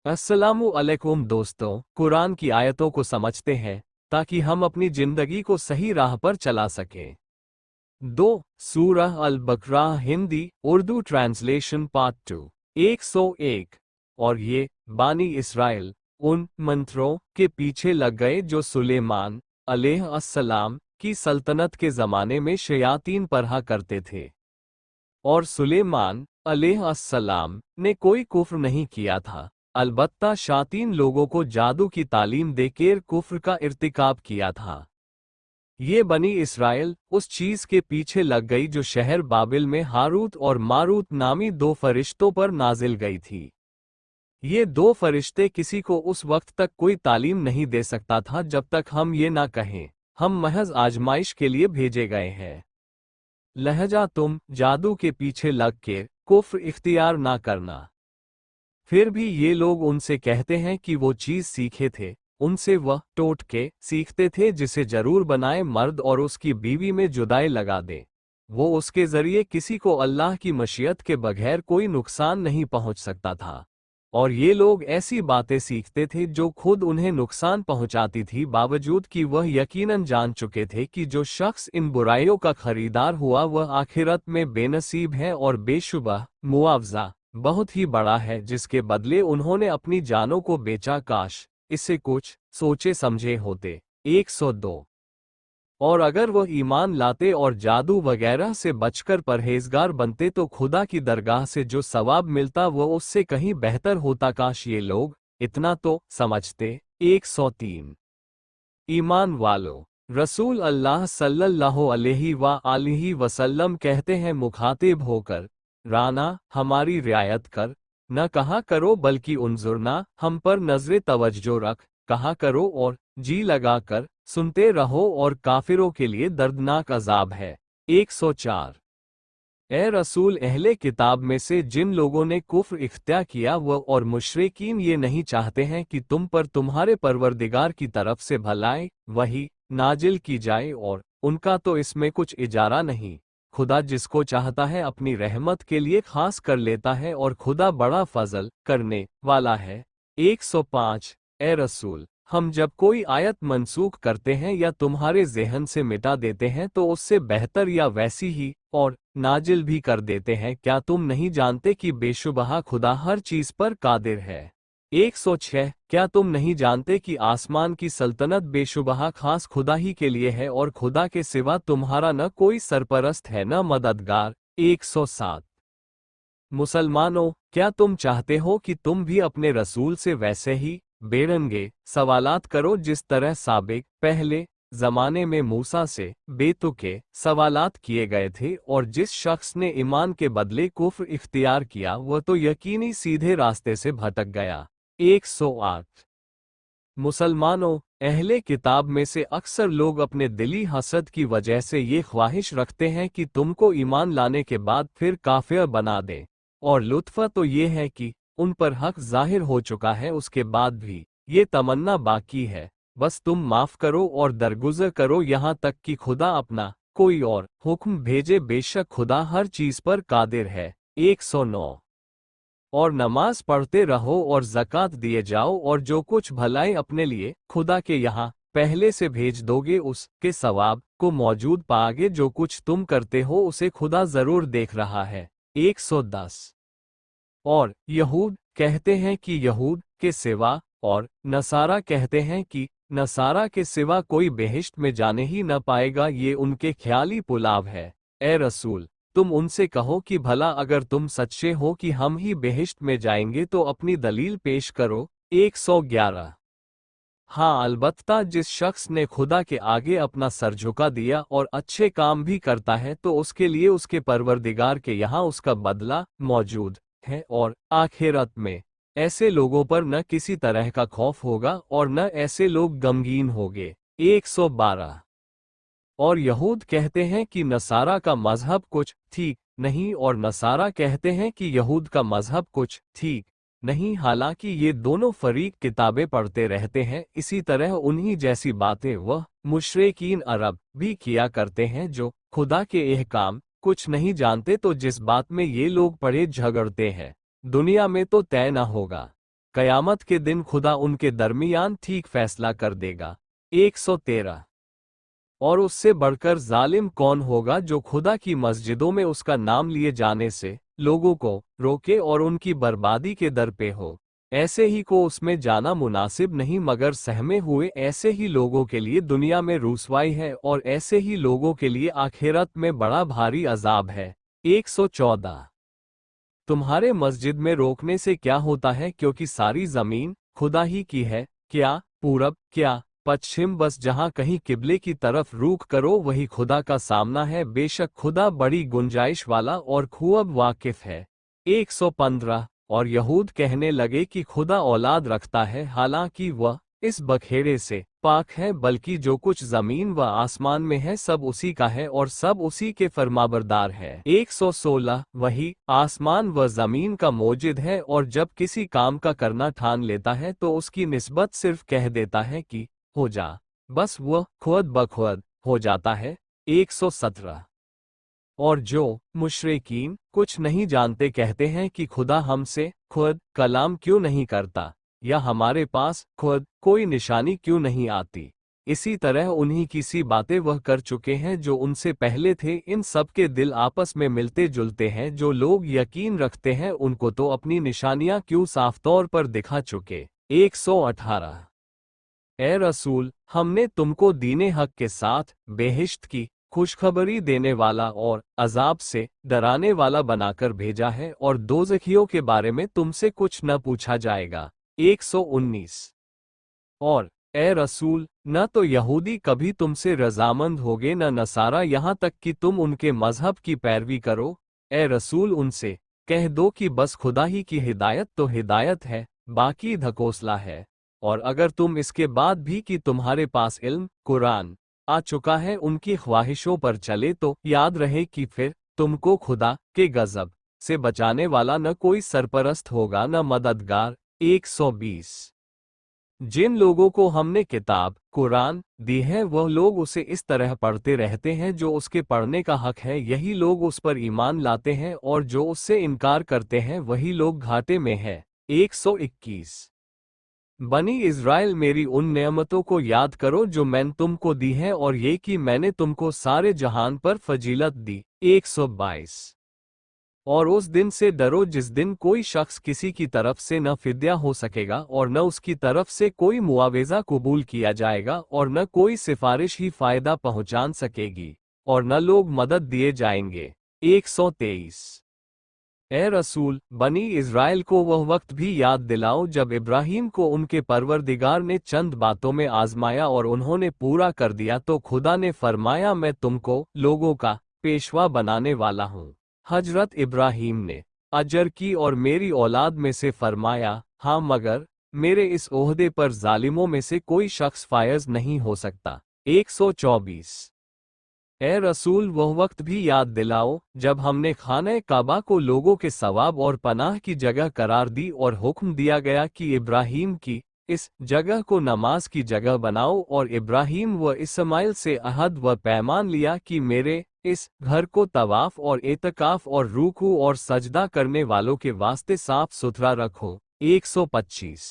अस्सलामु अलैकुम दोस्तों, कुरान की आयतों को समझते हैं ताकि हम अपनी जिंदगी को सही राह पर चला सकें। 2 सूरह अल बकरा हिंदी उर्दू ट्रांसलेशन पार्ट 2 101। और ये बानी इसराइल उन मंत्रों के पीछे लग गए जो सुलेमान अलैहिस्सलाम की सल्तनत के ज़माने में शयातीन परहा करते थे। और सुलेमान अलैहिस्सलाम ने कोई कुफ्र नहीं किया था, अलबत्ता शातीन लोगों को जादू की तालीम देकर कुफ्र का इर्तिकाब किया था। ये बनी इसराइल उस चीज के पीछे लग गई जो शहर बाबिल में हारूत और मारूत नामी दो फरिश्तों पर नाजिल गई थी। ये दो फरिश्ते किसी को उस वक्त तक कोई तालीम नहीं दे सकता था जब तक हम ये ना कहें, हम महज आजमाइश के लिए भेजे गए हैं। लहजा तुम जादू के पीछे लग के कुफ्र इख्तियार ना करना। फिर भी ये लोग उनसे कहते हैं कि वो चीज़ सीखे थे, उनसे वह टोटके सीखते थे जिसे जरूर बनाए मर्द और उसकी बीवी में जुदाई लगा दे। वो उसके जरिए किसी को अल्लाह की मशीयत के बगैर कोई नुकसान नहीं पहुंच सकता था। और ये लोग ऐसी बातें सीखते थे जो खुद उन्हें नुकसान पहुंचाती थी, बावजूद कि वह यकीनन जान चुके थे कि जो शख्स इन बुराइयों का खरीदार हुआ वह आखिरत में बेनसीब है और बेशुबह मुआवजा बहुत ही बड़ा है जिसके बदले उन्होंने अपनी जानों को बेचा। काश इससे कुछ सोचे समझे होते। 102। और अगर वह ईमान लाते और जादू वगैरह से बचकर परहेजगार बनते तो खुदा की दरगाह से जो सवाब मिलता वह उससे कहीं बेहतर होता। काश ये लोग इतना तो समझते। 103। ईमान वालों, रसूल अल्लाह सल्लल्लाहु अलैहि वसल्लम कहते हैं मुखातिब होकर, राना हमारी रियायत कर, न कहा करो बल्कि उन्जुरना हम पर नजरे तवज्जो रख कहा करो, और जी लगाकर सुनते रहो और काफिरों के लिए दर्दनाक अजाब है। 104। ए रसूल, अहले किताब में से जिन लोगों ने कुफ्र इख्तियार किया वह और मुशरिकीन ये नहीं चाहते हैं कि तुम पर तुम्हारे परवरदिगार की तरफ से भलाई वही नाजिल की जाए, और उनका तो इसमें कुछ इजारा नहीं। खुदा जिसको चाहता है अपनी रहमत के लिए खास कर लेता है और खुदा बड़ा फजल करने वाला है। 105। ए रसूल, हम जब कोई आयत मनसूख करते हैं या तुम्हारे ज़हन से मिटा देते हैं तो उससे बेहतर या वैसी ही और नाजिल भी कर देते हैं। क्या तुम नहीं जानते कि बेशुबहा खुदा हर चीज़ पर कादिर है। 106। क्या तुम नहीं जानते कि आसमान की सल्तनत बेशुबहा खास खुदा ही के लिए है और खुदा के सिवा तुम्हारा न कोई सरपरस्त है न मददगार। 107। मुसलमानों, क्या तुम चाहते हो कि तुम भी अपने रसूल से वैसे ही बेरंगे सवालात करो जिस तरह साबिक पहले जमाने में मूसा से बेतुके सवालात किए गए थे, और जिस शख्स ने ईमान के बदले कुफ्र इख्तियार किया वह तो यकीनी सीधे रास्ते से भटक गया। 108। मुसलमानों, अहले किताब में से अक्सर लोग अपने दिली हसद की वजह से ये ख्वाहिश रखते हैं कि तुमको ईमान लाने के बाद फिर काफिर बना दें, और लुत्फ़ तो ये है कि उन पर हक जाहिर हो चुका है, उसके बाद भी ये तमन्ना बाकी है, बस तुम माफ करो और दरगुजर करो यहाँ तक कि खुदा अपना कोई और हुक्म भेजे, बेशक खुदा हर चीज पर कादिर है। 109। और नमाज पढ़ते रहो और ज़कात दिए जाओ, और जो कुछ भलाई अपने लिए खुदा के यहाँ पहले से भेज दोगे उसके सवाब को मौजूद पाओगे। जो कुछ तुम करते हो उसे खुदा जरूर देख रहा है। 110। और यहूद कहते हैं कि यहूद के सिवा और नसारा कहते हैं कि नसारा के सिवा कोई बेहिश्त में जाने ही न पाएगा, ये उनके ख्याली पुलाव है। ए रसूल, तुम उनसे कहो कि भला अगर तुम सच्चे हो कि हम ही बेहिश्त में जाएंगे तो अपनी दलील पेश करो। 111। हाँ, अलबत्ता जिस शख्स ने खुदा के आगे अपना सर झुका दिया और अच्छे काम भी करता है तो उसके लिए उसके परवरदिगार के यहाँ उसका बदला मौजूद है, और आखिरत में ऐसे लोगों पर न किसी तरह का खौफ होगा और न ऐसे लोग गमगीन होंगे। 112। और यहूद कहते हैं कि नसारा का मजहब कुछ ठीक नहीं, और नसारा कहते हैं कि यहूद का मजहब कुछ ठीक नहीं, हालांकि ये दोनों फरीक किताबें पढ़ते रहते हैं। इसी तरह उन्हीं जैसी बातें वह मुशरिकीन अरब भी किया करते हैं जो खुदा के एहकाम कुछ नहीं जानते। तो जिस बात में ये लोग पड़े झगड़ते हैं दुनिया में तो तय न होगा, क़यामत के दिन खुदा उनके दरमियान ठीक फैसला कर देगा। 113। और उससे बढ़कर जालिम कौन होगा जो खुदा की मस्जिदों में उसका नाम लिए जाने से लोगों को रोके और उनकी बर्बादी के दर पे हो। ऐसे ही को उसमें जाना मुनासिब नहीं, मगर सहमे हुए ऐसे ही लोगों के लिए दुनिया में रुसवाई है और ऐसे ही लोगों के लिए आखिरत में बड़ा भारी अजाब है। 114। तुम्हारे मस्जिद में रोकने से क्या होता है, क्योंकि सारी जमीन खुदा ही की है। क्या पूरब, क्या पश्चिम, बस जहां कहीं किबले की तरफ रुख करो वही खुदा का सामना है। बेशक खुदा बड़ी गुंजाइश वाला और खूब वाकिफ है। 115। और यहूद कहने लगे कि खुदा औलाद रखता है, हालांकि वह इस बखेड़े से पाक है, बल्कि जो कुछ जमीन व आसमान में है सब उसी का है और सब उसी के फरमाबरदार है। 116। वही आसमान व जमीन का मौजिद है और जब किसी काम का करना ठान लेता है तो उसकी निस्बत सिर्फ कह देता है कि हो जा, बस वह खुद बखुद हो जाता है। 117। और जो मुशरिकीन कुछ नहीं जानते कहते हैं कि खुदा हमसे खुद कलाम क्यों नहीं करता, या हमारे पास खुद कोई निशानी क्यों नहीं आती। इसी तरह उन्हीं की सी बातें वह कर चुके हैं जो उनसे पहले थे। इन सब के दिल आपस में मिलते जुलते हैं। जो लोग यकीन रखते हैं उनको तो अपनी निशानियां क्यों साफ तौर पर दिखा चुके। 118। ए रसूल, हमने तुमको दीने हक के साथ बेहिश्त की खुशखबरी देने वाला और अजाब से डराने वाला बनाकर भेजा है, और दोज़खियों के बारे में तुमसे कुछ न पूछा जाएगा। 119। और ए रसूल, न तो यहूदी कभी तुमसे रजामंद होगे न नसारा, यहाँ तक कि तुम उनके मजहब की पैरवी करो। ए रसूल, उनसे कह दो कि बस खुदा ही की हिदायत तो हिदायत है, बाकी धकोसला है। और अगर तुम इसके बाद भी कि तुम्हारे पास इल्म कुरान आ चुका है उनकी ख्वाहिशों पर चले, तो याद रहे कि फिर तुमको खुदा के गजब से बचाने वाला न कोई सरपरस्त होगा न मददगार। 120। जिन लोगों को हमने किताब कुरान दी है वह लोग उसे इस तरह पढ़ते रहते हैं जो उसके पढ़ने का हक है, यही लोग उस पर ईमान लाते हैं, और जो उससे इनकार करते हैं वही लोग घाटे में है। 121। बनी इज़राइल, मेरी उन नेमतों को याद करो जो मैंने तुमको दी है, और ये कि मैंने तुमको सारे जहान पर फजीलत दी। 122। और उस दिन से डरो जिस दिन कोई शख्स किसी की तरफ से न फिद्या हो सकेगा और न उसकी तरफ से कोई मुआवजा कबूल किया जाएगा, और न कोई सिफारिश ही फायदा पहुंचा सकेगी, और न लोग मदद दिए जाएंगे। 123। ए रसूल, बनी इज़राइल को वह वक्त भी याद दिलाओ जब इब्राहीम को उनके परवरदिगार ने चंद बातों में आजमाया और उन्होंने पूरा कर दिया, तो खुदा ने फरमाया मैं तुमको लोगों का पेशवा बनाने वाला हूँ। हजरत इब्राहीम ने अजर की और मेरी औलाद में से फरमाया हाँ, मगर मेरे इस ओहदे पर जालिमों में से कोई शख्स फायज नहीं हो सकता। 124। ए रसूल, वह वक्त भी याद दिलाओ जब हमने खाने काबा को लोगों के सवाब और पनाह की जगह करार दी और हुक्म दिया गया कि इब्राहीम की इस जगह को नमाज की जगह बनाओ, और इब्राहीम व इस्माइल से अहद व पैमान लिया कि मेरे इस घर को तवाफ और एतकाफ और रूकू और सजदा करने वालों के वास्ते साफ सुथरा रखो। 125।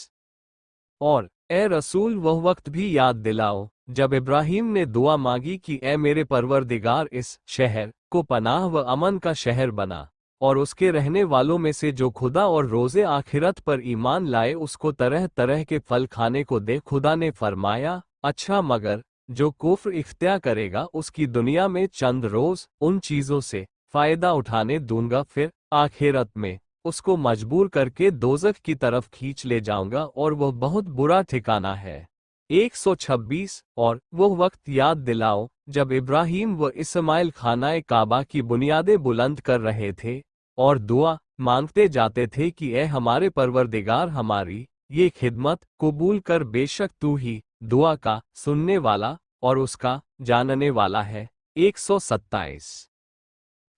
और ए रसूल, वह वक्त भी याद दिलाओ जब इब्राहीम ने दुआ मांगी कि ए मेरे परवरदिगार, इस शहर को पनाह व अमन का शहर बना, और उसके रहने वालों में से जो खुदा और रोज़े आखिरत पर ईमान लाए उसको तरह तरह के फल खाने को दे। खुदा ने फरमाया अच्छा, मगर जो कुफ्र इख्तियार करेगा उसकी दुनिया में चंद रोज उन चीज़ों से फ़ायदा उठाने दूंगा, फिर आखिरत में उसको मजबूर करके दोज़ख की तरफ खींच ले जाऊंगा, और वह बहुत बुरा ठिकाना है। 126। और वह वक्त याद दिलाओ जब इब्राहीम व इस्माइल खानाए काबा की बुनियादें बुलंद कर रहे थे और दुआ मांगते जाते थे कि ए हमारे परवरदिगार, हमारी ये खिदमत कबूल कर, बेशक तू ही दुआ का सुनने वाला और उसका जानने वाला है। 127।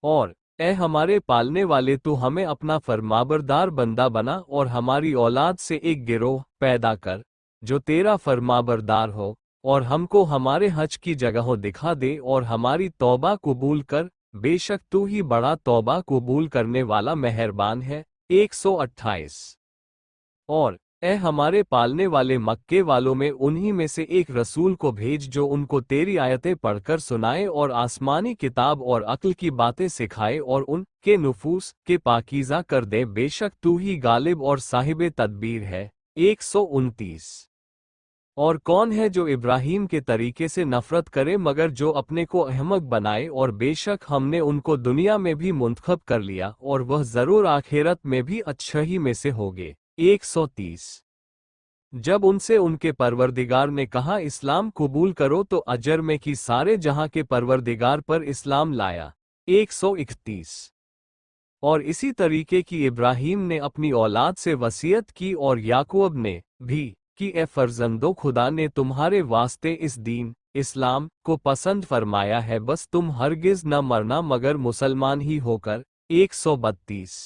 और ए हमारे पालने वाले, तू हमें अपना फरमाबरदार बंदा बना और हमारी औलाद से एक गिरोह पैदा कर जो तेरा फरमाबरदार हो, और हमको हमारे हज की जगहों दिखा दे, और हमारी तौबा कबूल कर, बेशक तू ही बड़ा तौबा कबूल करने वाला मेहरबान है। 128। और ए हमारे पालने वाले मक्के वालों में उन्हीं में से एक रसूल को भेज जो उनको तेरी आयतें पढ़कर सुनाए और आसमानी किताब और अक्ल की बातें सिखाए और उनके नुफूस के पाकीज़ा कर दे, बेशक तू ही गालिब और साहिबे तदबीर है। 129। और कौन है जो इब्राहीम के तरीके से नफरत करे मगर जो अपने को अहमक बनाए, और बेशक हमने उनको दुनिया में भी मुंतखब कर लिया और वह ज़रूर आखिरत में भी अच्छे ही में से होगे। 130। जब उनसे उनके परवरदिगार ने कहा इस्लाम कबूल करो तो अजर में कि सारे जहां के परवरदिगार पर इस्लाम लाया। 131। और इसी तरीके की इब्राहीम ने अपनी औलाद से वसीयत की और याकूब ने भी कि ए फर्जंदो, खुदा ने तुम्हारे वास्ते इस दीन इस्लाम को पसंद फरमाया है, बस तुम हरगिज न मरना मगर मुसलमान ही होकर। 132।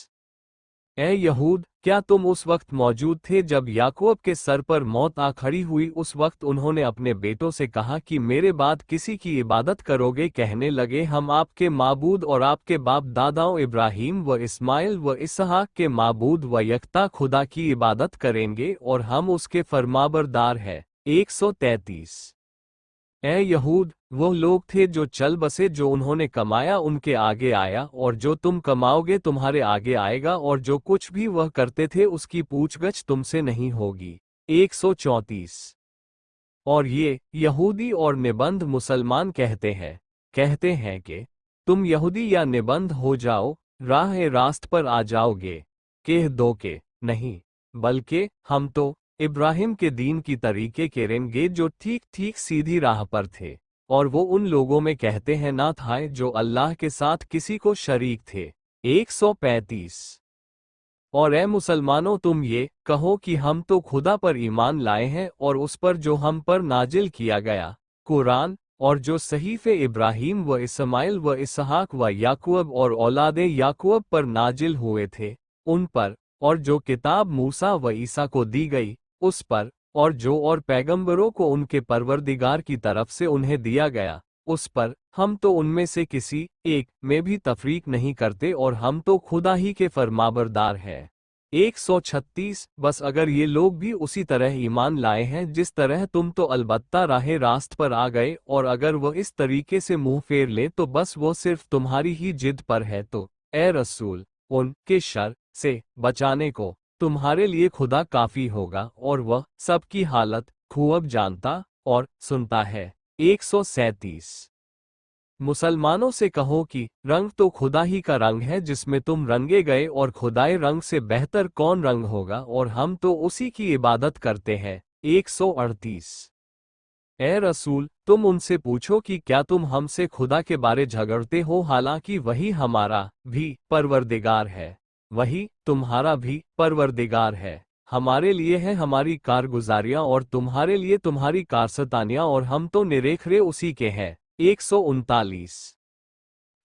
ए यहूद, क्या तुम उस वक्त मौजूद थे जब याकूब के सर पर मौत आ खड़ी हुई? उस वक्त उन्होंने अपने बेटों से कहा कि मेरे बाद किसी की इबादत करोगे? कहने लगे हम आपके माबूद और आपके बाप दादाओं इब्राहीम व इस्माइल व इसहाक के माबूद व यकता खुदा की इबादत करेंगे और हम उसके फरमाबरदार हैं। 133। ए यहूद, वो लोग थे जो चल बसे, जो उन्होंने कमाया उनके आगे आया, और जो तुम कमाओगे तुम्हारे आगे आएगा, और जो कुछ भी वह करते थे उसकी पूछगछ तुमसे नहीं होगी। 134। और ये यहूदी और निबंध मुसलमान कहते हैं कि तुम यहूदी या निबंध हो जाओ, राह रास्त पर आ जाओगे। कह दो के नहीं, बल्कि हम तो इब्राहिम के दीन की तरीके के रहेंगे जो ठीक ठीक सीधी राह पर थे, और वो उन लोगों में कहते हैं ना था जो अल्लाह के साथ किसी को शरीक थे। 135। और ए मुसलमानों, तुम ये कहो कि हम तो खुदा पर ईमान लाए हैं और उस पर जो हम पर नाजिल किया गया कुरान, और जो सहीफे इब्राहीम व इस्माइल व इसहाक व याकूब और औलादे याकूब पर नाजिल हुए थे उन पर, और जो किताब मूसा व ईसा को दी गई उस पर, और जो और पैगंबरों को उनके परवरदिगार की तरफ से उन्हें दिया गया उस पर, हम तो उनमें से किसी एक में भी तफरीक नहीं करते और हम तो खुदा ही के फरमाबरदार हैं। 136। बस अगर ये लोग भी उसी तरह ईमान लाए हैं जिस तरह तुम, तो अलबत्ता राह रास्त पर आ गए, और अगर वह इस तरीके से मुंह फेर ले तो बस वो सिर्फ तुम्हारी ही जिद पर है। तो ए रसूल, उनके शर से बचाने को तुम्हारे लिए खुदा काफी होगा, और वह सबकी हालत खूब जानता और सुनता है। 137। मुसलमानों से कहो कि रंग तो खुदा ही का रंग है जिसमें तुम रंगे गए, और खुदाए रंग से बेहतर कौन रंग होगा, और हम तो उसी की इबादत करते हैं। 138। ए रसूल, तुम उनसे पूछो कि क्या तुम हमसे खुदा के बारे झगड़ते हो, हालांकि वही हमारा भी परवरदिगार है, वही तुम्हारा भी परवरदिगार है। हमारे लिए है हमारी कारगुजारियां और तुम्हारे लिए तुम्हारी कारसतानियां, और हम तो निरेखरे उसी के हैं। 139।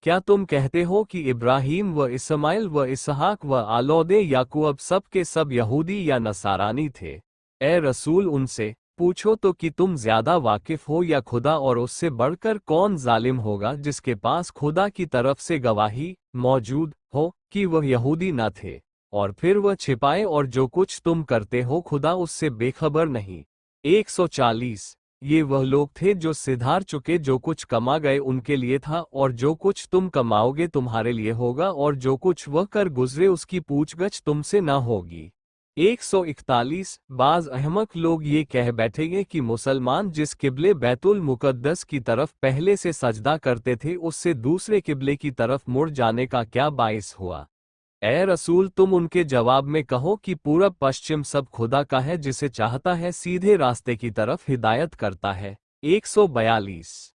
क्या तुम कहते हो कि इब्राहीम व इस्माइल व इसहाक व औलादे याकूब सब के सब यहूदी या नसारानी थे? ए रसूल, उनसे पूछो तो कि तुम ज्यादा वाकिफ हो या खुदा, और उससे बढ़कर कौन जालिम होगा जिसके पास खुदा की तरफ से गवाही मौजूद हो कि वह यहूदी न थे, और फिर वह छिपाए, और जो कुछ तुम करते हो खुदा उससे बेखबर नहीं। 140। ये वह लोग थे जो सिधार चुके, जो कुछ कमा गए उनके लिए था, और जो कुछ तुम कमाओगे तुम्हारे लिए होगा, और जो कुछ वह कर गुजरे उसकी पूछगछ तुमसे न होगी। 141। बाज अहमक लोग ये कह बैठेंगे कि मुसलमान जिस किबले बैतुल मुकद्दस की तरफ पहले से सजदा करते थे उससे दूसरे किबले की तरफ मुड़ जाने का क्या बाइस हुआ? ए रसूल, तुम उनके जवाब में कहो कि पूरब पश्चिम सब खुदा का है, जिसे चाहता है सीधे रास्ते की तरफ हिदायत करता है। 142।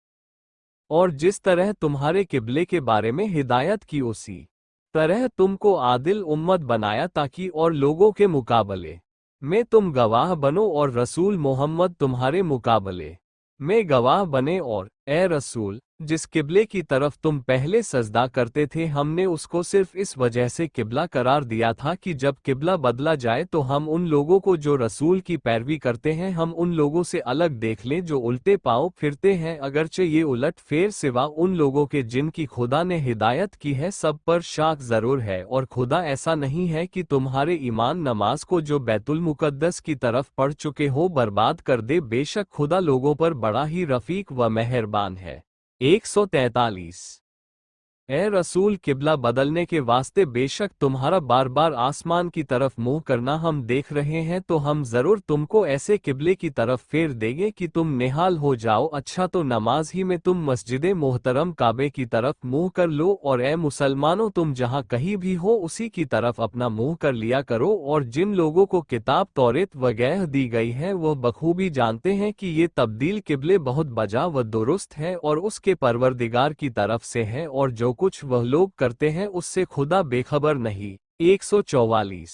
और जिस तरह तुम्हारे किबले के बारे में हिदायत की उसी तरह तुमको आदिल उम्मत बनाया, ताकि और लोगों के मुकाबले में तुम गवाह बनो, और रसूल मोहम्मद तुम्हारे मुकाबले में गवाह बने। और ए रसूल, जिस किबले की तरफ तुम पहले सजदा करते थे हमने उसको सिर्फ इस वजह से किबला करार दिया था कि जब किबला बदला जाए तो हम उन लोगों को जो रसूल की पैरवी करते हैं हम उन लोगों से अलग देख लें जो उल्टे पांव फिरते हैं, अगरचे ये उलट फेर सिवा उन लोगों के जिनकी खुदा ने हिदायत की है सब पर शाक जरूर है। और खुदा ऐसा नहीं है कि तुम्हारे ईमान नमाज को जो बैतुल मुकद्दस की तरफ पढ़ चुके हो बर्बाद कर दे, बेशक खुदा लोगों पर बड़ा ही रफीक व मेहरबान है। 143। ए रसूल, किबला बदलने के वास्ते बेशक तुम्हारा बार बार आसमान की तरफ मुंह करना हम देख रहे हैं, तो हम जरूर तुमको ऐसे किबले की तरफ फेर देंगे कि तुम निहाल हो जाओ। अच्छा तो नमाज ही में तुम मस्जिद मोहतरम काबे की तरफ मुंह कर लो, और ए मुसलमानों तुम जहां कहीं भी हो उसी की तरफ अपना मुंह कर लिया करो। और जिन लोगों को किताब तौरेत वगैरह दी गई है वह बखूबी जानते हैं कि ये तब्दील किबले बहुत बजा व दुरुस्त है और उसके परवरदिगार की तरफ से है, और जो कुछ वह लोग करते हैं उससे खुदा बेखबर नहीं। 144।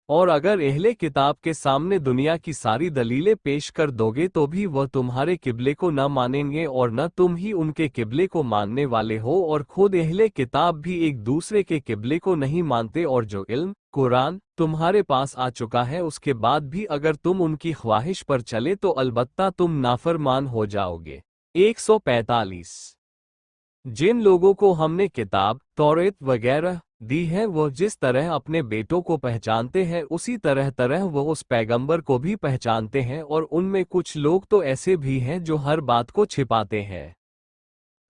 और अगर अहले किताब के सामने दुनिया की सारी दलीलें पेश कर दोगे तो भी वह तुम्हारे किबले को न मानेंगे और न तुम ही उनके किबले को मानने वाले हो, और खुद अहले किताब भी एक दूसरे के किबले को नहीं मानते। और जो इल्म कुरान तुम्हारे पास आ चुका है उसके बाद भी अगर तुम उनकी ख्वाहिश पर चले तो अलबत्ता तुम नाफरमान हो जाओगे। 145। जिन लोगों को हमने किताब तौरेत वगैरह दी है वह जिस तरह अपने बेटों को पहचानते हैं उसी तरह तरह वह उस पैगंबर को भी पहचानते हैं, और उनमें कुछ लोग तो ऐसे भी हैं जो हर बात को छिपाते हैं।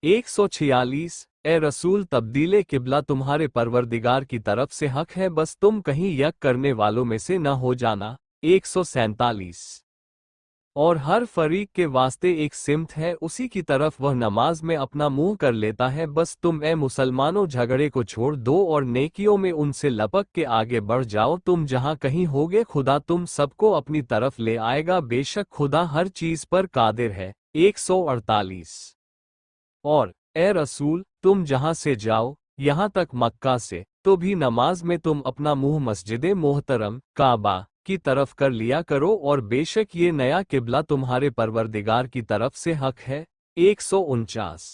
146। ए रसूल, तब्दीले किबला तुम्हारे परवरदिगार की तरफ से हक है, बस तुम कहीं यक करने वालों में से न हो जाना। 147। और हर फरीक के वास्ते एक सिमत है, उसी की तरफ वह नमाज में अपना मुंह कर लेता है। बस तुम ए मुसलमानों झगड़े को छोड़ दो और नेकियों में उनसे लपक के आगे बढ़ जाओ। तुम जहां कहीं होगे खुदा तुम सबको अपनी तरफ ले आएगा, बेशक खुदा हर चीज पर कादिर है। 148। और ए रसूल, तुम जहां से जाओ यहां तक मक्का से तो भी नमाज में तुम अपना मुंह मस्जिद मोहतरम काबा की तरफ कर लिया करो, और बेशक ये नया किबला तुम्हारे परवरदिगार की तरफ से हक है। 149।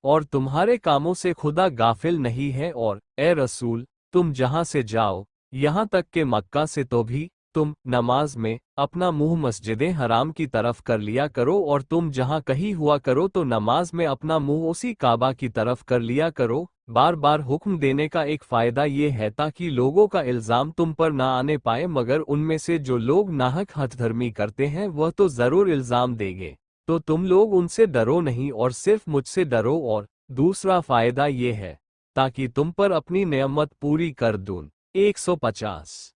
और तुम्हारे कामों से खुदा गाफिल नहीं है। और ए रसूल, तुम जहां से जाओ यहां तक के मक्का से तो भी तुम नमाज में अपना मुंह मस्जिद हराम की तरफ कर लिया करो, और तुम जहां कहीं हुआ करो तो नमाज में अपना मुंह उसी काबा की तरफ कर लिया करो। बार बार हुक्म देने का एक फ़ायदा ये है ताकि लोगों का इल्ज़ाम तुम पर ना आने पाए, मगर उनमें से जो लोग नाहक हठधर्मी करते हैं वह तो ज़रूर इल्ज़ाम देंगे, तो तुम लोग उनसे डरो नहीं और सिर्फ मुझसे डरो। और दूसरा फ़ायदा ये है ताकि तुम पर अपनी नेमत पूरी कर दूं। 150।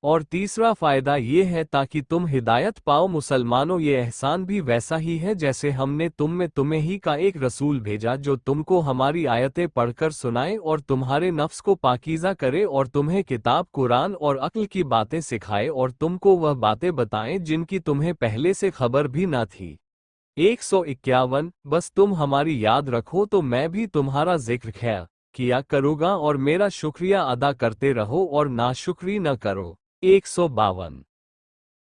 और तीसरा फ़ायदा ये है ताकि तुम हिदायत पाओ। मुसलमानों, ये एहसान भी वैसा ही है जैसे हमने तुम में तुम्हें ही का एक रसूल भेजा जो तुमको हमारी आयतें पढ़कर सुनाए और तुम्हारे नफ्स को पाकीज़ा करे और तुम्हें किताब कुरान और अक्ल की बातें सिखाए और तुमको वह बातें बताएं जिनकी तुम्हें पहले से खबर भी न थी। 151। बस तुम हमारी याद रखो तो मैं भी तुम्हारा जिक्र खैर किया करूँगा और मेरा शुक्रिया अदा करते रहो और नाशुक्री न करो। 152।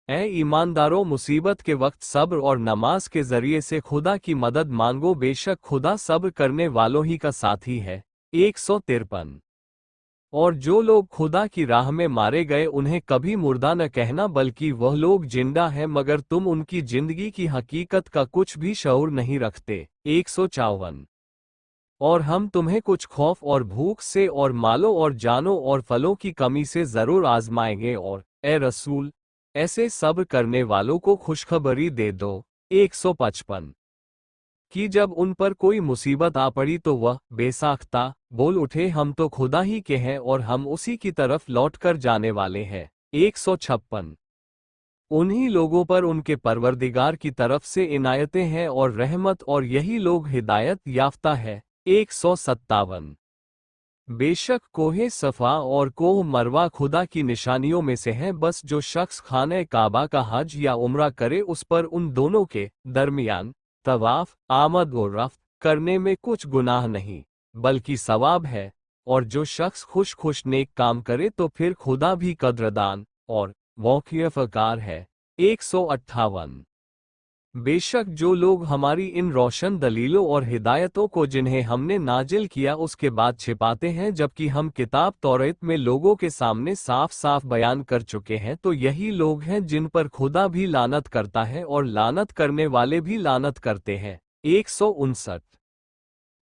ऐ ईमानदारों, मुसीबत के वक्त सब्र और नमाज के जरिए से खुदा की मदद मांगो, बेशक खुदा सब्र करने वालों ही का साथी है। 153। और जो लोग खुदा की राह में मारे गए उन्हें कभी मुर्दा न कहना, बल्कि वह लोग जिंदा हैं मगर तुम उनकी जिंदगी की हकीकत का कुछ भी शऊर नहीं रखते। 154। और हम तुम्हें कुछ खौफ और भूख से और मालों और जानों और फलों की कमी से जरूर आजमाएंगे, और ए रसूल, ऐसे सब्र करने वालों को खुशखबरी दे दो। 155। कि जब उन पर कोई मुसीबत आ पड़ी तो वह बेसाख्ता बोल उठे, हम तो खुदा ही के हैं और हम उसी की तरफ लौट कर जाने वाले हैं। 156। उन्हीं लोगों पर उनके परवरदिगार की तरफ से इनायतें हैं और रहमत, और यही लोग हिदायत याफ्ता है। 157। बेशक कोहे सफ़ा और कोह मरवा खुदा की निशानियों में से हैं, बस जो शख्स खाने काबा का हज या उम्रा करे उस पर उन दोनों के दरमियान तवाफ आमद और रफ्त करने में कुछ गुनाह नहीं बल्कि सवाब है, और जो शख्स खुश खुश नेक काम करे तो फिर खुदा भी कद्रदान और वाक़िफ़कार है। 158। बेशक जो लोग हमारी इन रोशन दलीलों और हिदायतों को जिन्हें हमने नाजिल किया उसके बाद छिपाते हैं, जबकि हम किताब तौरात में लोगों के सामने साफ साफ बयान कर चुके हैं, तो यही लोग हैं जिन पर खुदा भी लानत करता है और लानत करने वाले भी लानत करते हैं। 159।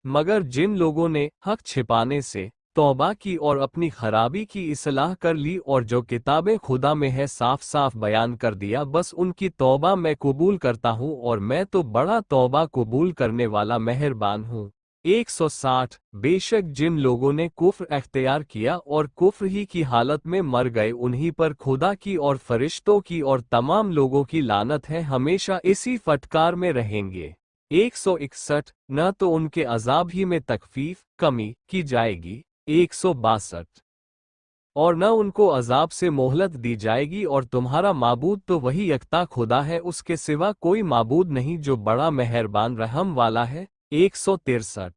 मगर जिन लोगों ने हक छिपाने से तौबा की और अपनी खराबी की इस्लाह कर ली और जो किताबें खुदा में है साफ साफ बयान कर दिया, बस उनकी तौबा मैं कबूल करता हूँ और मैं तो बड़ा तौबा कबूल करने वाला मेहरबान हूँ। 160। बेशक जिन लोगों ने कुफ्र अख्तियार किया और कुफ्र ही की हालत में मर गए, उन्हीं पर खुदा की और फरिश्तों की और तमाम लोगों की लानत है, हमेशा इसी फटकार में रहेंगे। 161। न तो उनके अजाब ही में तकफीफ कमी की जाएगी। 162। और न उनको अजाब से मोहलत दी जाएगी, और तुम्हारा माबूद तो वही यकता खुदा है, उसके सिवा कोई माबूद नहीं जो बड़ा मेहरबान रहम वाला है। 163।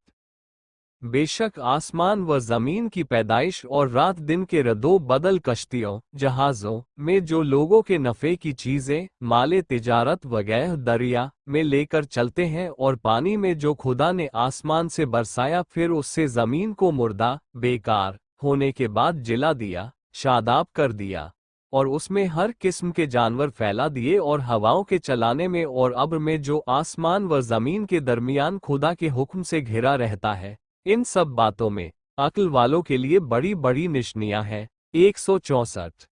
बेशक आसमान व जमीन की पैदाइश और रात दिन के रदो बदल कश्तियों जहाज़ों में जो लोगों के नफ़े की चीज़ें माले तिजारत वगैरह दरिया में लेकर चलते हैं, और पानी में जो खुदा ने आसमान से बरसाया, फिर उससे ज़मीन को मुर्दा बेकार होने के बाद जिला दिया, शादाब कर दिया, और उसमें हर किस्म के जानवर फैला दिए, और हवाओं के चलाने में और अब्र में जो आसमान व ज़मीन के दरमियान खुदा के हुक्म से घिरा रहता है, इन सब बातों में अक्ल वालों के लिए बड़ी बड़ी निशानियां हैं। 164।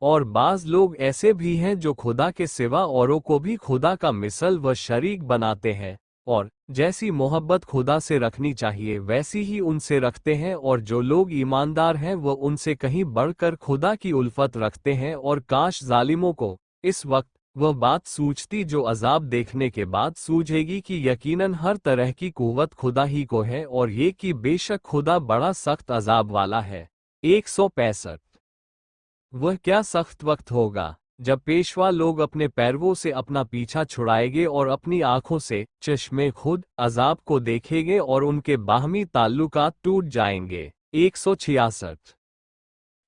और बाज लोग ऐसे भी हैं जो खुदा के सिवा औरों को भी खुदा का मिसल व शरीक बनाते हैं, और जैसी मोहब्बत खुदा से रखनी चाहिए वैसी ही उनसे रखते हैं, और जो लोग ईमानदार हैं वह उनसे कहीं बढ़कर खुदा की उल्फत रखते हैं। और काश जालिमों को इस वक्त वह बात सूझती जो अजाब देखने के बाद सूझेगी कि यकीनन हर तरह की कुव्वत खुदा ही को है, और ये कि बेशक खुदा बड़ा सख्त अजाब वाला है। 165। वह क्या सख्त वक्त होगा जब पेशवा लोग अपने पैरवों से अपना पीछा छुड़ाएंगे और अपनी आंखों से चश्मे खुद अजाब को देखेंगे और उनके बाहमी ताल्लुकात टूट जाएंगे। 166।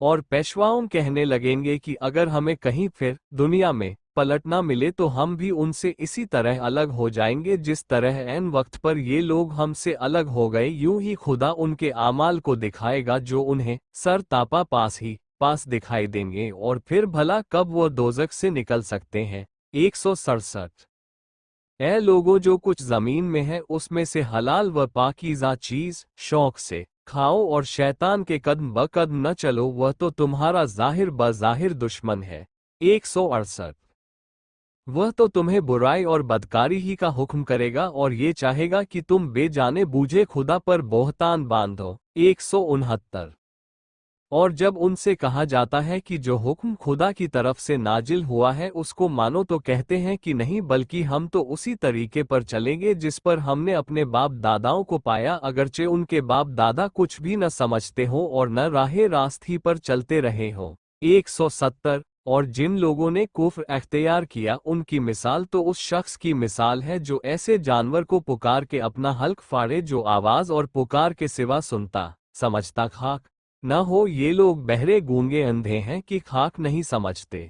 और पेशवाओं कहने लगेंगे कि अगर हमें कहीं फिर दुनिया में पलटना मिले तो हम भी उनसे इसी तरह अलग हो जाएंगे जिस तरह ऐन वक्त पर ये लोग हमसे अलग हो गए, यूं ही खुदा उनके आमाल को दिखाएगा जो उन्हें सर तापा पास दिखाई देंगे, और फिर भला कब वो दोजख से निकल सकते हैं। 167। ऐ लोगों जो कुछ जमीन में है उसमें से हलाल व पाकीज़ा चीज शौक से खाओ, और शैतान के कदम ब कदम न चलो, वह तो तुम्हारा जाहिर ब जाहिर दुश्मन है। 168। वह तो तुम्हें बुराई और बदकारी ही का हुक्म करेगा और ये चाहेगा कि तुम बेजाने बूझे खुदा पर बोहतान बांधो। 169। और जब उनसे कहा जाता है कि जो हुक्म खुदा की तरफ से नाजिल हुआ है उसको मानो, तो कहते हैं कि नहीं, बल्कि हम तो उसी तरीके पर चलेंगे जिस पर हमने अपने बाप दादाओं को पाया, अगरचे उनके बाप दादा कुछ भी न समझते हो और न राहे रास्ती पर चलते रहे हो। 170। और जिन लोगों ने कुफ्र अख्तियार किया उनकी मिसाल तो उस शख्स की मिसाल है जो ऐसे जानवर को पुकार के अपना हल्क फाड़े जो आवाज और पुकार के सिवा सुनता समझता खाक न हो। ये लोग बहरे गूंगे अंधे हैं कि खाक नहीं समझते।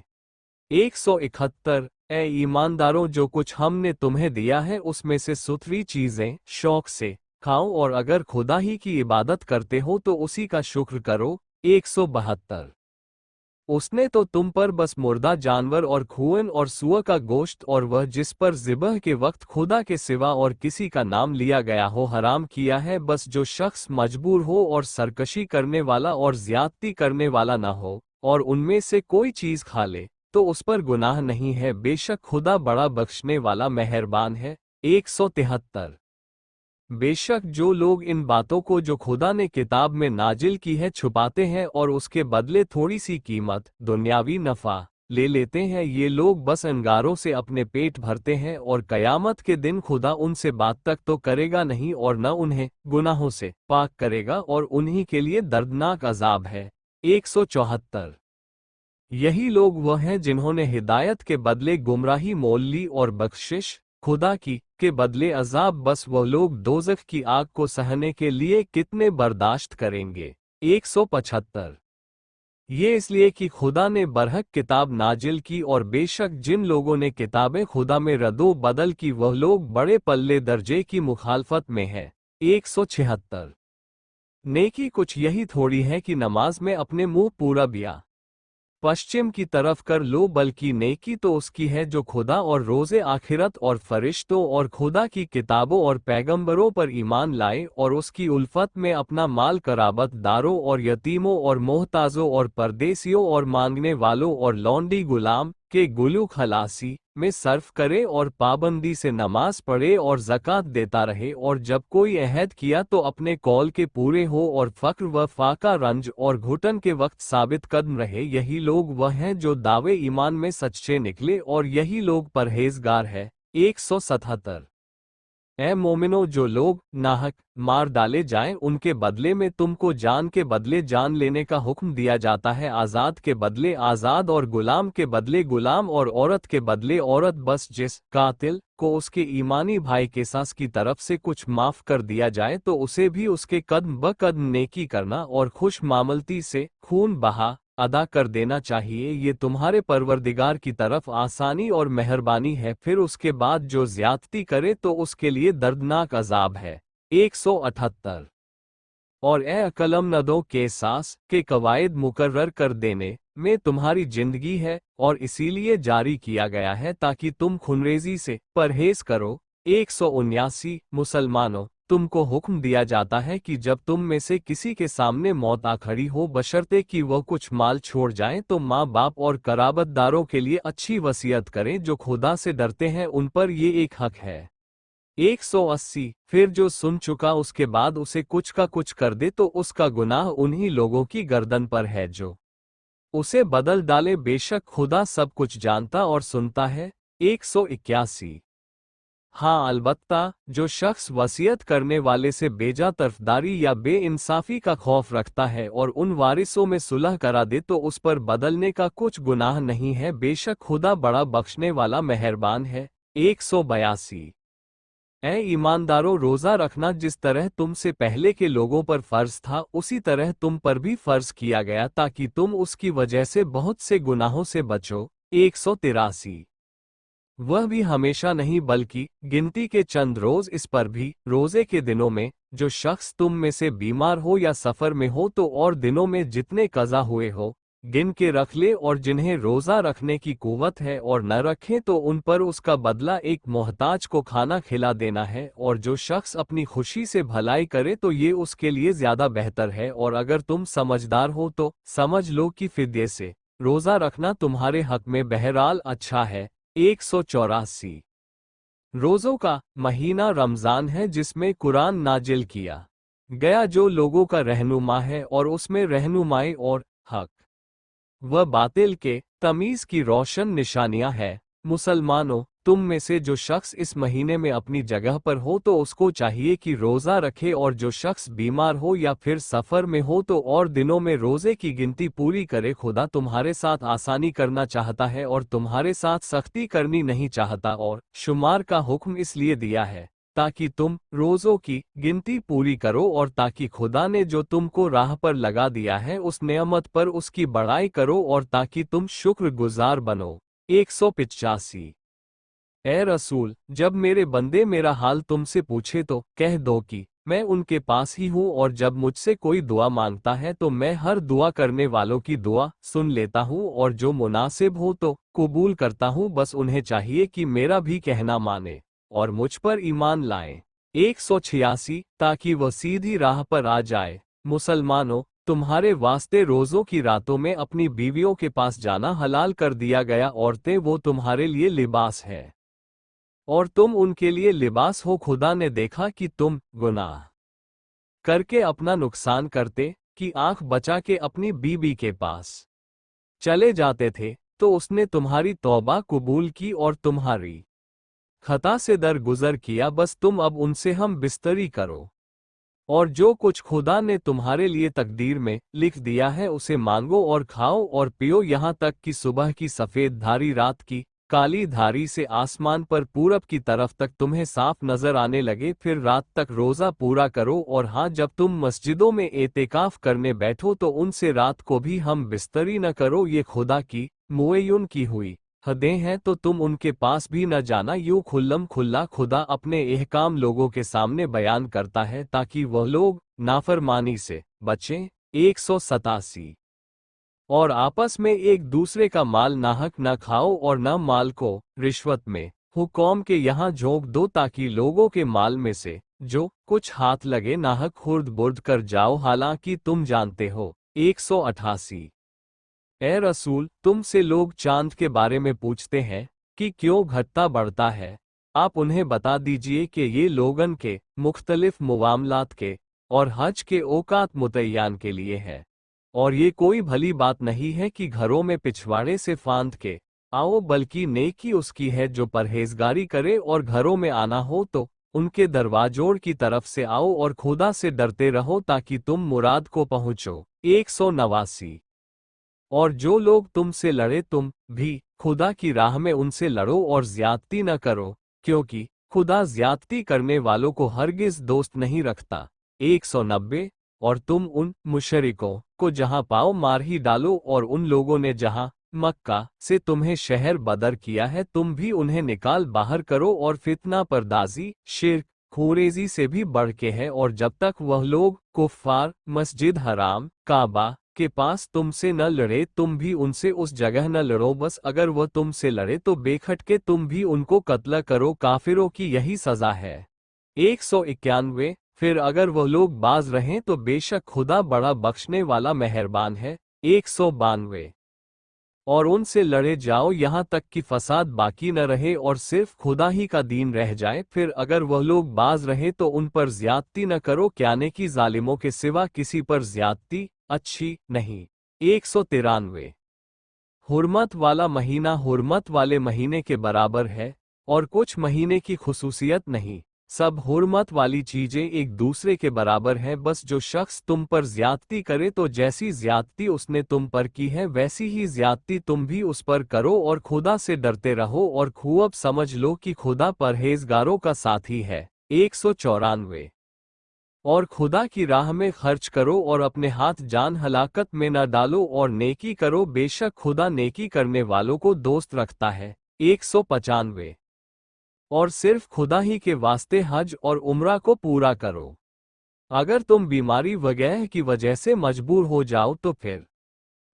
171। ए ईमानदारों, जो कुछ हमने तुम्हें दिया है उसमें से सुथरी चीजें शौक से खाओ, और अगर खुदा ही की इबादत करते हो तो उसी का शुक्र करो। 172। उसने तो तुम पर बस मुर्दा जानवर और खून और सूअर का गोश्त और वह जिस पर ज़िबह के वक्त खुदा के सिवा और किसी का नाम लिया गया हो हराम किया है, बस जो शख्स मजबूर हो और सरकशी करने वाला और ज्यादती करने वाला ना हो और उनमें से कोई चीज़ खा ले तो उस पर गुनाह नहीं है, बेशक खुदा बड़ा बख्शने वाला मेहरबान है। 173। बेशक जो लोग इन बातों को जो खुदा ने किताब में नाजिल की है छुपाते हैं और उसके बदले थोड़ी सी कीमत दुनियावी नफ़ा ले लेते हैं, ये लोग बस अंगारों से अपने पेट भरते हैं और कयामत के दिन खुदा उनसे बात तक तो करेगा नहीं और न उन्हें गुनाहों से पाक करेगा और उन्हीं के लिए दर्दनाक अजाब है। 174। यही लोग वह हैं जिन्होंने हिदायत के बदले गुमराही मोल ली और बख्शिश खुदा की के बदले अजाब, बस वह लोग दोज़ख की आग को सहने के लिए कितने बर्दाश्त करेंगे। 175। یہ اس لیے کہ خدا نے برحق کتاب نازل کی، اور بے شک جن لوگوں نے کتابیں خدا میں رد و بدل کی وہ لوگ بڑے پلے درجے کی مخالفت میں ہے۔ 176۔ نیکی کچھ یہی تھوڑی ہے کہ نماز میں اپنے منہ پورا بیا پشچم کی طرف کر لو، بلکہ نیکی تو اس کی ہے جو خدا اور روز آخرت اور فرشتوں اور خدا کی کتابوں اور پیغمبروں پر ایمان لائے، اور اس کی الفت میں اپنا مال قرابت داروں اور یتیموں اور محتاجوں اور پردیسیوں اور مانگنے والوں اور لونڈی غلام کے گلو خلاصی میں صرف کرے، اور پابندی سے نماز پڑھے اور زکوٰۃ دیتا رہے، اور جب کوئی عہد کیا تو اپنے قول کے پورے ہو، اور فقر و فاقہ رنج اور گھٹن کے وقت ثابت قدم رہے۔ یہی لوگ وہ ہیں جو دعوے ایمان میں سچے نکلے، اور یہی لوگ پرہیزگار ہے۔ 177۔ اے مومنو، جو لوگ ناحق مار ڈالے جائیں ان کے بدلے میں تم کو جان کے بدلے جان لینے کا حکم دیا جاتا ہے، آزاد کے بدلے آزاد، اور غلام کے بدلے غلام، اور عورت کے بدلے عورت، بس جس قاتل کو اس کے ایمانی بھائی کے ساس کی طرف سے کچھ معاف کر دیا جائے تو اسے بھی اس کے قدم بقدم نیکی کرنا اور خوش معاملتی سے خون بہا ادا کر دینا چاہیے، یہ تمہارے پروردگار کی طرف آسانی اور مہربانی ہے۔ پھر اس کے بعد جو زیادتی کرے تو اس کے لیے دردناک عذاب ہے۔ 178۔ اور اے عقلمندوں کے ساس کے قواعد مقرر کر دینے میں تمہاری زندگی ہے، اور اسی لیے جاری کیا گیا ہے تاکہ تم خونریزی سے پرہیز کرو۔ 179۔ مسلمانوں، تم کو حکم دیا جاتا ہے کہ جب تم میں سے کسی کے سامنے موت آ کھڑی ہو، بشرطے کہ وہ کچھ مال چھوڑ جائیں، تو ماں باپ اور قرابت داروں کے لیے اچھی وصیت کریں، جو خدا سے ڈرتے ہیں ان پر یہ ایک حق ہے۔ 180۔ پھر جو سن چکا اس کے بعد اسے کچھ کا کچھ کر دے تو اس کا گناہ انہی لوگوں کی گردن پر ہے جو اسے بدل ڈالے، بے شک خدا سب کچھ جانتا اور سنتا ہے۔ 181۔ ہاں البتہ جو شخص وصیت کرنے والے سے بیجا طرفداری یا بے انصافی کا خوف رکھتا ہے اور ان وارثوں میں صلح کرا دے تو اس پر بدلنے کا کچھ گناہ نہیں ہے، بے شک خدا بڑا بخشنے والا مہربان ہے۔ 182۔ اے ایمانداروں، روزہ رکھنا جس طرح تم سے پہلے کے لوگوں پر فرض تھا اسی طرح تم پر بھی فرض کیا گیا تاکہ تم اس کی وجہ سے بہت سے گناہوں سے بچو۔ 183۔ وہ بھی ہمیشہ نہیں بلکہ گنتی کے چند روز، اس پر بھی روزے کے دنوں میں جو شخص تم میں سے بیمار ہو یا سفر میں ہو تو اور دنوں میں جتنے قضا ہوئے ہو گن کے رکھ لے، اور جنہیں روزہ رکھنے کی قوت ہے اور نہ رکھیں تو ان پر اس کا بدلہ ایک محتاج کو کھانا کھلا دینا ہے، اور جو شخص اپنی خوشی سے بھلائی کرے تو یہ اس کے لیے زیادہ بہتر ہے، اور اگر تم سمجھدار ہو تو سمجھ لو کہ فدیے سے روزہ رکھنا تمہارے حق میں بہرحال اچھا ہے۔ 184۔ روزوں کا مہینہ رمضان ہے جس میں قرآن نازل کیا گیا، جو لوگوں کا رہنما ہے، اور اس میں رہنمائی اور حق و باطل کے تمیز کی روشن نشانیاں ہے۔ مسلمانوں، تم میں سے جو شخص اس مہینے میں اپنی جگہ پر ہو تو اس کو چاہیے کہ روزہ رکھے، اور جو شخص بیمار ہو یا پھر سفر میں ہو تو اور دنوں میں روزے کی گنتی پوری کرے۔ خدا تمہارے ساتھ آسانی کرنا چاہتا ہے اور تمہارے ساتھ سختی کرنی نہیں چاہتا، اور شمار کا حکم اس لیے دیا ہے تاکہ تم روزوں کی گنتی پوری کرو، اور تاکہ خدا نے جو تم کو راہ پر لگا دیا ہے اس نعمت پر اس کی بڑائی کرو، اور تاکہ تم شکر گزار بنو۔ 185۔ اے رسول، جب میرے بندے میرا حال تم سے پوچھے تو کہہ دو کہ میں ان کے پاس ہی ہوں، اور جب مجھ سے کوئی دعا مانگتا ہے تو میں ہر دعا کرنے والوں کی دعا سن لیتا ہوں، اور جو مناسب ہو تو قبول کرتا ہوں، بس انہیں چاہیے کہ میرا بھی کہنا مانے اور مجھ پر ایمان لائیں۔ 186۔ تاکہ وہ سیدھی راہ پر آ جائے۔ مسلمانوں، تمہارے واسطے روزوں کی راتوں میں اپنی بیویوں کے پاس جانا حلال کر دیا گیا، عورتیں وہ تمہارے لیے لباس ہے اور تم ان کے لیے لباس ہو۔ خدا نے دیکھا کہ تم گناہ کر کے اپنا نقصان کرتے کہ آنکھ بچا کے اپنی بیوی کے پاس چلے جاتے تھے، تو اس نے تمہاری توبہ قبول کی اور تمہاری خطا سے درگزر کیا، بس تم اب ان سے ہم بستری کرو، اور جو کچھ خدا نے تمہارے لیے تقدیر میں لکھ دیا ہے اسے مانگو اور کھاؤ اور پیو، یہاں تک کہ صبح کی سفید دھاری رات کی काली धारी से आसमान पर पूरब की तरफ तक तुम्हें साफ नजर आने लगे, फिर रात तक रोजा पूरा करो। और हाँ, जब तुम मस्जिदों में एतेकाफ करने बैठो तो उनसे रात को भी हम बिस्तरी न करो, ये खुदा की मुअय्यन की हुई हदें हैं, तो तुम उनके पास भी न जाना। यूं खुल्लम खुल्ला खुदा अपने एहकाम लोगों के सामने बयान करता है ताकि वह लोग नाफरमानी से बचें। 187। और आपस में एक दूसरे का माल नाहक न खाओ और न माल को रिश्वत में हुक्म के यहाँ झोंक दो, ताकि लोगों के माल में से जो कुछ हाथ लगे नाहक खुर्द बुर्द कर जाओ, हालांकि तुम जानते हो। 188। ए रसूल, तुमसे लोग चांद के बारे में पूछते हैं कि क्यों घटता बढ़ता है। आप उन्हें बता दीजिए कि ये लोगन के मुख्तलिफ मुआमलात के और हज के औकात मुतय्यान के लिए है, और ये कोई भली बात नहीं है कि घरों में पिछवाड़े से फांद के आओ, बल्कि नेकी उसकी है जो परहेजगारी करे। और घरों में आना हो तो उनके दरवाजों की तरफ से आओ और खुदा से डरते रहो ताकि तुम मुराद को पहुँचो। 189। और जो लोग तुमसे लड़े तुम भी खुदा की राह में उनसे लड़ो और ज्यादती न करो, क्योंकि खुदा ज्यादती करने वालों को हरगिज दोस्त नहीं रखता। 190। और तुम उन मुशरिकों को जहां पाओ मार ही डालो, और उन लोगों ने जहां मक्का से तुम्हें शहर बदर किया है तुम भी उन्हें निकाल बाहर करो। और फितना परदाजी शिर्क खूरेजी से भी बढ़ के है, और जब तक वह लोग कुफ्फार मस्जिद हराम काबा के पास तुमसे न लड़े तुम भी उनसे उस जगह न लड़ो। बस अगर वह तुमसे लड़े तो बेखटके तुम भी उनको कत्ल करो, काफिरों की यही सजा है। 191। फिर अगर वह लोग बाज रहें तो बेशक खुदा बड़ा बख्शने वाला मेहरबान है। 192। और उनसे लड़े जाओ यहाँ तक कि फसाद बाकी न रहे और सिर्फ खुदा ही का दीन रह जाए। फिर अगर वह लोग बाज रहे तो उन पर ज्यादती न करो, क्याने की जालिमों के सिवा किसी पर ज्यादती अच्छी नहीं। 193। हुर्मत वाला महीना हुर्मत वाले महीने के बराबर है, और कुछ महीने की खुसूसियत नहीं। सब हुर्मत वाली चीजें एक दूसरे के बराबर हैं। बस जो शख्स तुम पर ज्यादती करे तो जैसी ज्यादती उसने तुम पर की है वैसी ही ज्यादती तुम भी उस पर करो, और खुदा से डरते रहो और खूब समझ लो कि खुदा परहेजगारों का साथी है। 194। और खुदा की राह में खर्च करो और अपने हाथ जान हलाकत में न डालो, और नेकी करो, बेशक खुदा नेकी करने वालों को दोस्त रखता है। 195। और सिर्फ खुदा ही के वास्ते हज और उम्रा को पूरा करो। अगर तुम बीमारी वगैरह की वजह से मजबूर हो जाओ तो फिर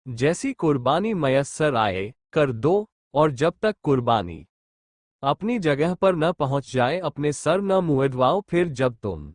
जैसी कुर्बानी मयस्सर आए कर दो, और जब तक कुर्बानी अपनी जगह पर न पहुंच जाए अपने सर न मुंडवाओ। फिर जब तुम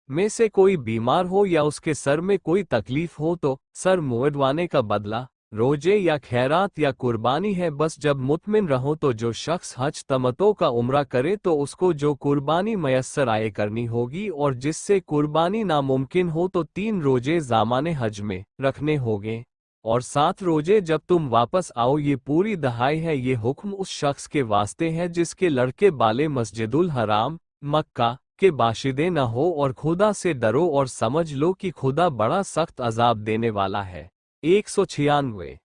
में से कोई बीमार हो या उसके सर में कोई तकलीफ हो तो सर मुंडवाने का बदला रोजे या खैरात या कुर्बानी है। बस जब मुतमिन रहो तो जो शख्स हज तमतो का उम्रा करे तो उसको जो कुर्बानी मयस्सर आए करनी होगी, और जिससे कुर्बानी नामुमकिन हो तो 3 रोजे ज़माने हज में रखने होंगे, और 7 रोजे जब तुम वापस आओ। ये पूरी दहाई है। ये हुक्म उस शख्स के वास्ते है जिसके लड़के बाले मस्जिदुल हराम मक्का के बाशिदे न हो, और खुदा से डरो और समझ लो कि खुदा बड़ा सख्त अजाब देने वाला है। 196।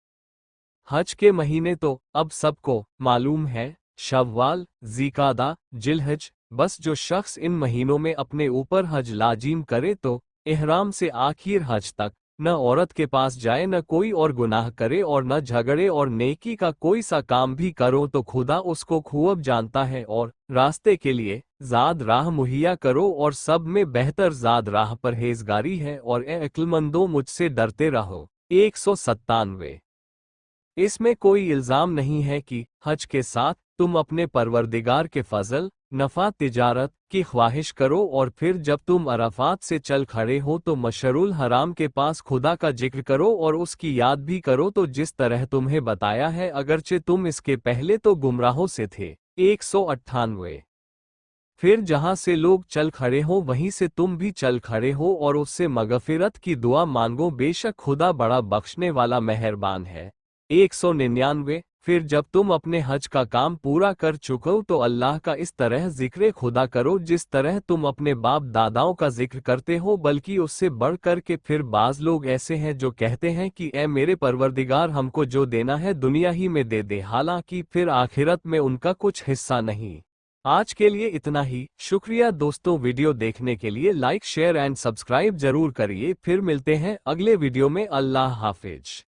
हज के महीने तो अब सबको मालूम है, शव्वाल, ज़िकादा, जिलहज। बस जो शख्स इन महीनों में अपने ऊपर हज लाजिम करे तो इहराम से आखिर हज तक न औरत के पास जाए न कोई और गुनाह करे और न झगड़े, और नेकी का कोई सा काम भी करो तो खुदा उसको खूब जानता है। और रास्ते के लिए ज़ाद राह मुहैया करो, और सब में बेहतर ज़ाद राह परहेजगारी है। और ए अक्लमंदों मुझसे डरते रहो। 197। इसमें कोई इल्ज़ाम नहीं है कि हज के साथ तुम अपने परवरदिगार के फजल नफ़ा तिजारत की ख्वाहिश करो, और फिर जब तुम अराफात से चल खड़े हो तो मशरुल हराम के पास खुदा का जिक्र करो और उसकी याद भी करो, तो जिस तरह तुम्हें बताया है, अगरचे तुम इसके पहले तो गुमराहों से थे। 198। फिर जहां से लोग चल खड़े हो वहीं से तुम भी चल खड़े हो और उससे मगफिरत की दुआ मांगो, बेशक खुदा बड़ा बख्शने वाला मेहरबान है। 199। फिर जब तुम अपने हज का काम पूरा कर चुको तो अल्लाह का इस तरह जिक्र खुदा करो जिस तरह तुम अपने बाप दादाओं का जिक्र करते हो, बल्कि उससे बढ़ कर के। फिर बाज लोग ऐसे हैं जो कहते हैं कि ए मेरे परवरदिगार, हमको जो देना है दुनिया ही में दे दे, हालांकि फिर आखिरत में उनका कुछ हिस्सा नहीं। आज के लिए इतना ही। शुक्रिया दोस्तों, वीडियो देखने के लिए लाइक शेयर एंड सब्सक्राइब जरूर करिए। फिर मिलते हैं अगले वीडियो में। अल्लाह हाफिज।